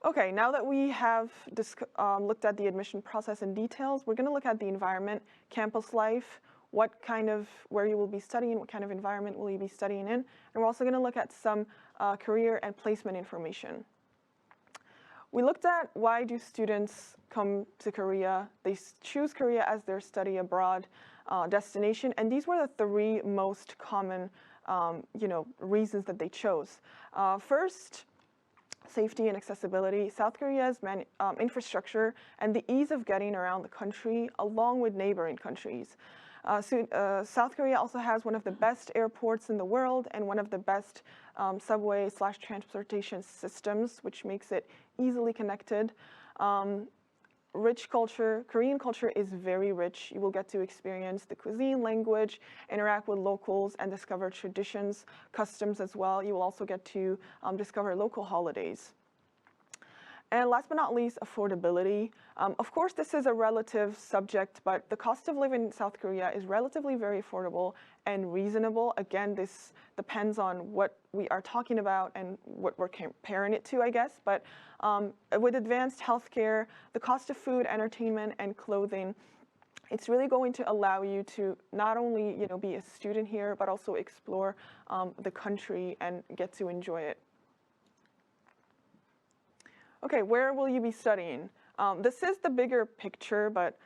Okay, now that we have looked at the admission process in details, we're going to look at the environment, campus life, where you will be studying, what kind of environment will you be studying in, and we're also going to look at some career and placement information. We looked at why do students come to Korea. They choose Korea as their study abroad destination, and these were the three most common reasons that they chose. First, safety and accessibility. South Korea's infrastructure and the ease of getting around the country along with neighboring countries. South Korea also has one of the best airports in the world and one of the best subway/transportation systems, which makes it easily connected. Rich culture. Korean culture is very rich. You will get to experience the cuisine, language, interact with locals, and discover traditions, customs as well. You will also get to discover local holidays. And last but not least, affordability. Of course, this is a relative subject, but the cost of living in South Korea is relatively very affordable and reasonable. Again, this depends on what we are talking about and what we're comparing it to, I guess. But with advanced healthcare, the cost of food, entertainment, and clothing, it's really going to allow you to not only be a student here, but also explore the country and get to enjoy it. Okay, where will you be studying? This is the bigger picture, but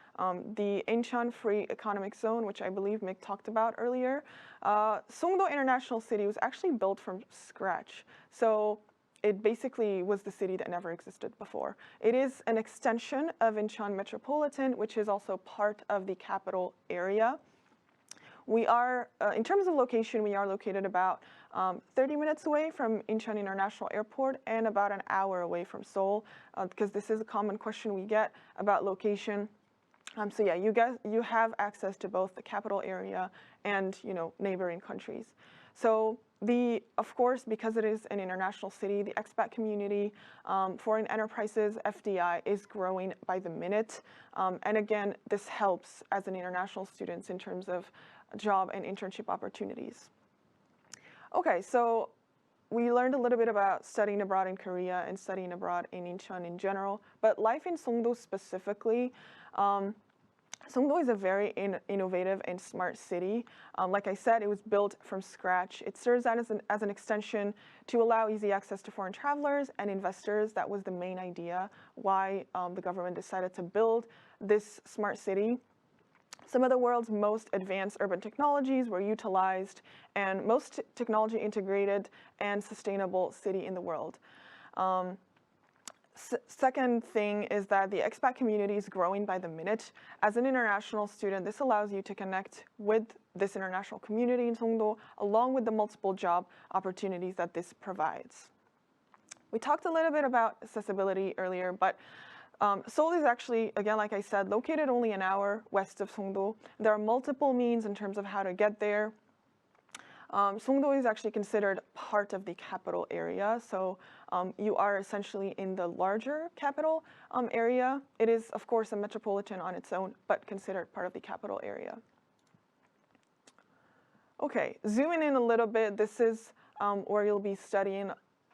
the Incheon Free Economic Zone, which I believe Mick talked about earlier, Songdo International City was actually built from scratch. So it basically was the city that never existed before. It is an extension of Incheon Metropolitan, which is also part of the capital area. We are, in terms of location, we are located about 30 minutes away from Incheon International Airport and about an hour away from Seoul, because this is a common question we get about location. So yeah, you have access to both the capital area and neighboring countries. So of course, because it is an international city, the expat community, foreign enterprises, FDI, is growing by the minute. And again, this helps as an international student in terms of job and internship opportunities. Okay, so we learned a little bit about studying abroad in Korea and studying abroad in Incheon in general, but life in Songdo specifically, Songdo is a very innovative and smart city. Like I said, it was built from scratch. It serves as an extension to allow easy access to foreign travelers and investors. That was the main idea why the government decided to build this smart city. Some of the world's most advanced urban technologies were utilized, and most technology integrated and sustainable city in the world. Second thing is that the expat community is growing by the minute. As an international student, this allows you to connect with this international community in Songdo, along with the multiple job opportunities that this provides. We talked a little bit about accessibility earlier, but Seoul is actually, again, like I said, located only an hour west of Songdo. There are multiple means in terms of how to get there. Songdo is actually considered part of the capital area, so you are essentially in the larger capital area. It is, of course, a metropolitan on its own, but considered part of the capital area. Okay, zooming in a little bit, this is where you'll be studying.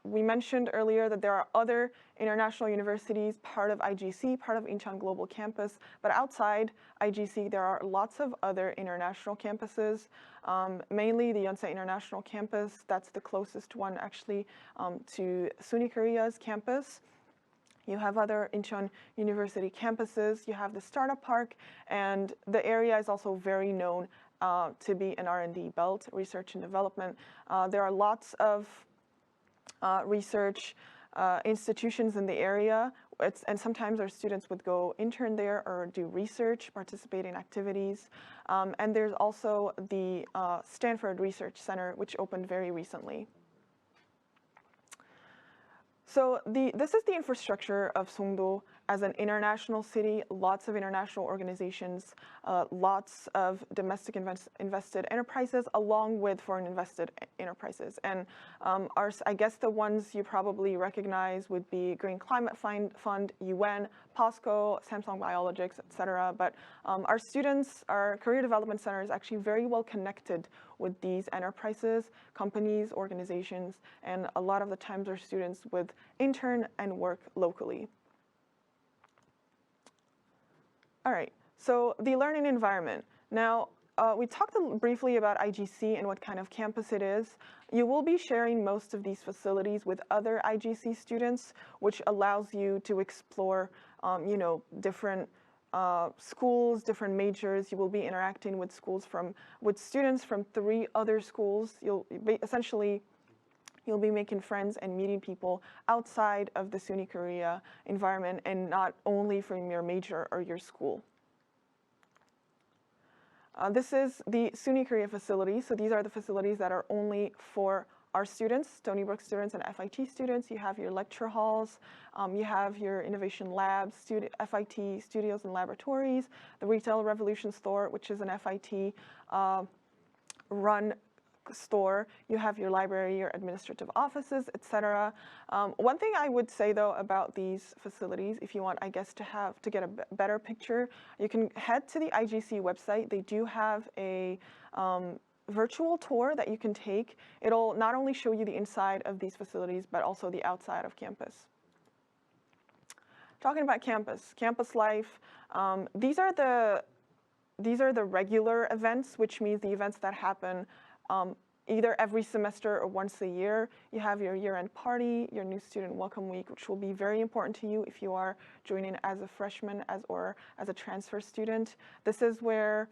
We mentioned earlier that there are other international universities, part of IGC, part of Incheon Global Campus, but outside IGC, there are lots of other international campuses, mainly the Yonsei International Campus. That's the closest one, actually, to Suny Korea's campus. You have other Incheon University campuses. You have the Startup Park, and the area is also very known to be an R&D belt, research and development. There are lots of research institutions in the area, and sometimes our students would go intern there or do research, participate in activities. And there's also the Stanford Research Center, which opened very recently. So this is the infrastructure of Songdo. as an international city, lots of international organizations, lots of domestic invested enterprises, along with foreign invested enterprises. And I guess the ones you probably recognize would be Green Climate Fund, UN, POSCO, Samsung Biologics, et cetera. But our students, our Career Development Center is actually very well connected with these enterprises, companies, organizations, and a lot of the times our students would intern and work locally. All right, so the learning environment. Now, we talked briefly about IGC and what kind of campus it is. You will be sharing most of these facilities with other IGC students, which allows you to explore, different schools, different majors. You will be interacting with students from 3 other schools. You'll be making friends and meeting people outside of the SUNY Korea environment and not only from your major or your school. This is the SUNY Korea facility. So these are the facilities that are only for our students, Stony Brook students and FIT students. You have your lecture halls, you have your innovation labs, FIT studios and laboratories, the Retail Revolution store, which is an FIT run store. You have your library, your administrative offices, etc. One thing I would say though about these facilities, if you want, I guess, to get a better picture, you can head to the IGC website. They do have a virtual tour that you can take. It'll not only show you the inside of these facilities, but also the outside of campus. Talking about campus life, these are the regular events, which means the events that happen either every semester or once a year. You have your year-end party, your new student welcome week, which will be very important to you if you are joining as a freshman or as a transfer student. This is where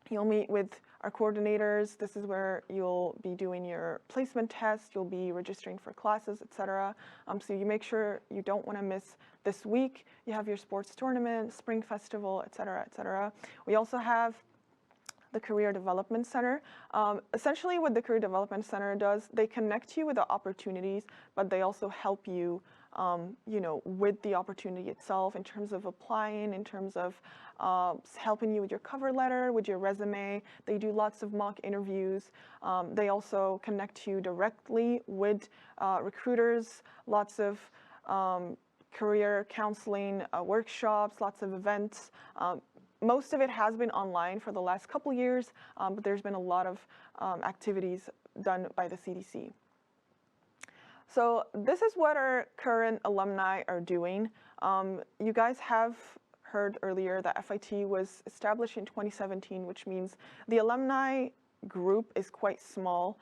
you'll meet with our coordinators. This is where you'll be doing your placement test. You'll be registering for classes, etc. So you make sure you don't want to miss this week. You have your sports tournament, spring festival, etc., etc. We also have the Career Development Center. Essentially what the Career Development Center does, they connect you with the opportunities, but they also help you, with the opportunity itself in terms of applying, in terms of helping you with your cover letter, with your resume. They do lots of mock interviews. They also connect you directly with recruiters, lots of career counseling workshops, lots of events. Most of it has been online for the last couple years, but there's been a lot of activities done by the CDC. So this is what our current alumni are doing. You guys have heard earlier that FIT was established in 2017, which means the alumni group is quite small,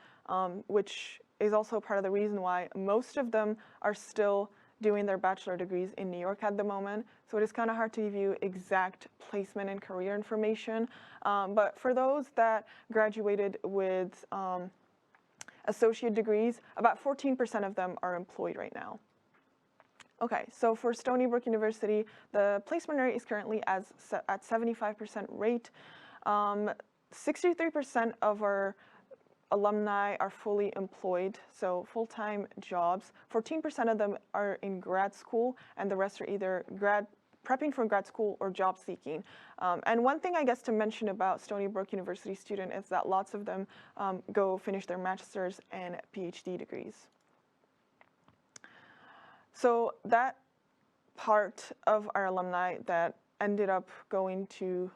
which is also part of the reason why most of them are still doing their bachelor degrees in New York at the moment. So it is kind of hard to give you exact placement and career information. But for those that graduated with associate degrees, about 14% of them are employed right now. Okay, so for Stony Brook University, the placement rate is currently at 75% rate. 63% of our alumni are fully employed, so full-time jobs. 14% of them are in grad school, and the rest are either prepping for grad school or job seeking. And one thing I guess to mention about Stony Brook University student is that lots of them go finish their master's and PhD degrees. So that part of our alumni that ended up going to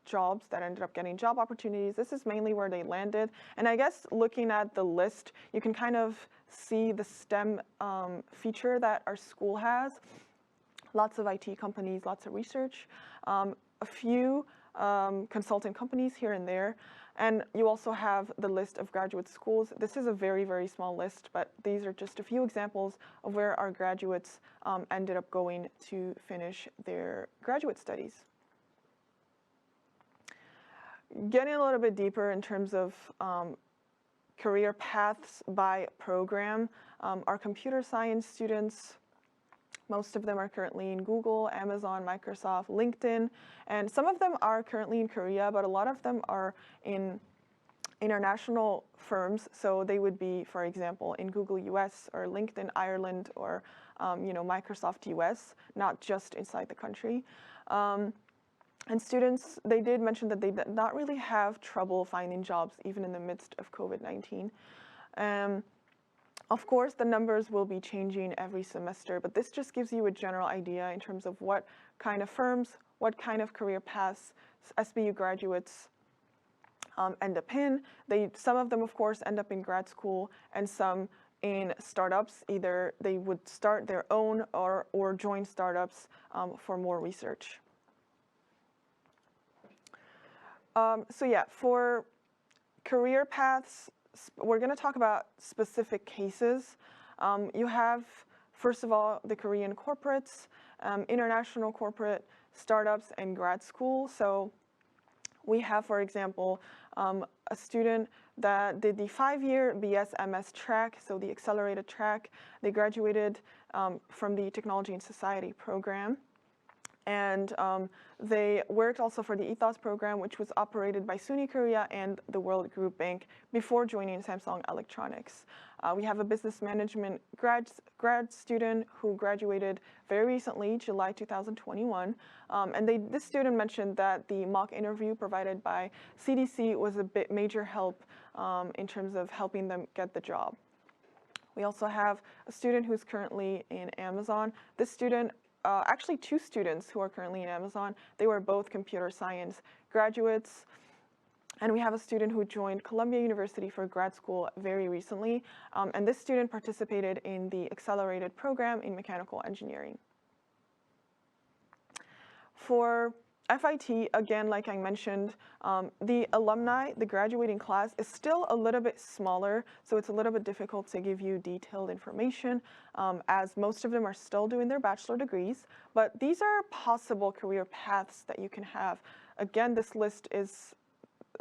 jobs, that ended up getting job opportunities, this is mainly where they landed. And I guess looking at the list, you can kind of see the STEM feature that our school has. Lots of IT companies, lots of research, a few consulting companies here and there. And you also have the list of graduate schools. This is a very, very small list, but these are just a few examples of where our graduates ended up going to finish their graduate studies. Getting a little bit deeper in terms of career paths by program, our computer science students, most of them are currently in Google, Amazon, Microsoft, LinkedIn, and some of them are currently in Korea, but a lot of them are in international firms, so they would be, for example, in Google US or LinkedIn Ireland or Microsoft US, not just inside the country. And students, they did mention that they did not really have trouble finding jobs even in the midst of COVID-19. Of course, the numbers will be changing every semester, but this just gives you a general idea in terms of what kind of firms, what kind of career paths SBU graduates end up in. Some of them, of course, end up in grad school, and some in startups. Either they would start their own or join startups for more research. So yeah, for career paths, we're going to talk about specific cases. You have, first of all, the Korean corporates, international corporate, startups, and grad school. So we have, for example, a student that did the 5-year BS-MS track, so the accelerated track. They graduated from the Technology and Society program. And they worked also for the Ethos program, which was operated by Suny Korea and the World Group Bank before joining Samsung Electronics. We have a business management grad student who graduated very recently, July 2021. And this student mentioned that the mock interview provided by CDC was a major help in terms of helping them get the job. We also have a student who's currently in Amazon. This student actually 2 students who are currently in Amazon. They were both computer science graduates. And we have a student who joined Columbia University for grad school very recently. And this student participated in the accelerated program in mechanical engineering. For FIT, again, like I mentioned, the alumni, the graduating class, is still a little bit smaller, so it's a little bit difficult to give you detailed information, as most of them are still doing their bachelor degrees. But these are possible career paths that you can have. Again, this list is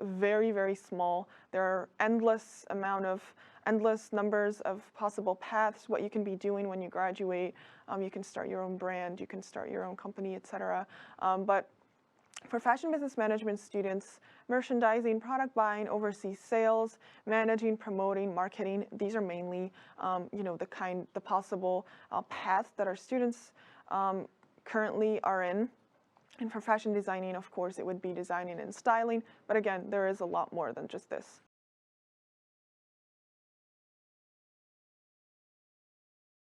very, very small. There are endless numbers of possible paths, what you can be doing when you graduate. You can start your own brand, you can start your own company, etc. But for fashion business management students, merchandising, product buying, overseas sales, managing, promoting, marketing, these are mainly the possible paths that our students currently are in. And for fashion designing, of course, it would be designing and styling. But again, there is a lot more than just this.